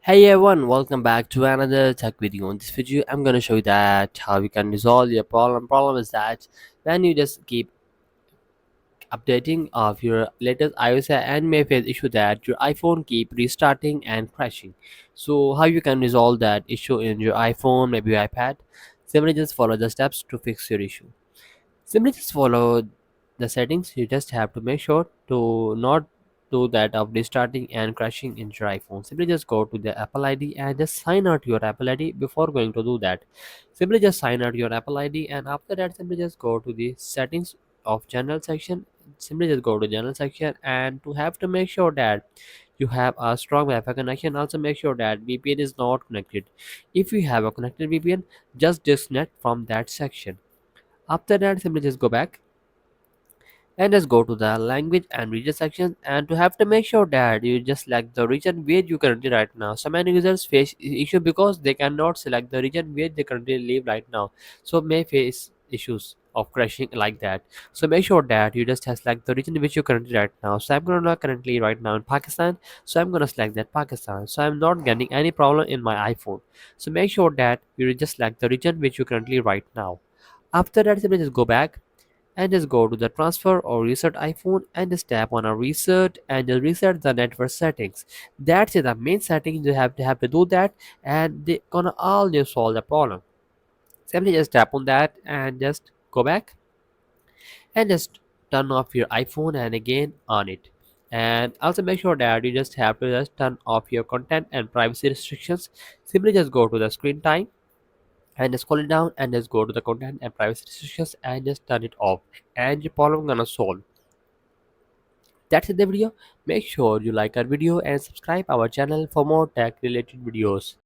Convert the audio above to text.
Hey everyone, welcome back to another tech video. In this video, I'm gonna show you that how you can resolve your problem. Problem is that when you just keep updating of your latest iOS and may face issue that your iPhone keep restarting and crashing. So how you can resolve that issue in your iPhone, maybe your iPad? Simply just follow the steps to fix your issue. Simply just follow the settings. You just have to make sure to not do that of restarting and crashing in your iPhone. Simply just go to the Apple ID and just sign out your Apple ID before going to do that. Simply just sign out your Apple ID, and after that simply just go to the settings of general section. Simply just go to general section, and to have to make sure that you have a strong Wi-Fi connection. Also make sure that VPN is not connected. If you have a connected VPN, just disconnect from that section. After that, simply just go back and just go to the language and region section, and to have to make sure that you just select the region where you currently right now. So many users face issue because they cannot select the region where they currently live right now, so may face issues of crashing like that. So make sure that you just have select the region which you currently right now. So I'm gonna currently right now in Pakistan, so I'm gonna select that Pakistan, so I'm not getting any problem in my iPhone. So make sure that you just select the region which you currently right now. After that, simply just go back and just go to the transfer or reset iPhone and just tap on a reset and just reset the network settings. That's it, the main settings. You have to do that, and they gonna all just solve the problem. Simply just tap on that and just go back and just turn off your iPhone and again on it. And also make sure that you just have to just turn off your content and privacy restrictions. Simply just go to the screen time and just scroll it down and just go to the content and privacy restrictions and just turn it off, and your problem gonna solve. That's it the video. Make sure you like our video and subscribe our channel for more tech related videos.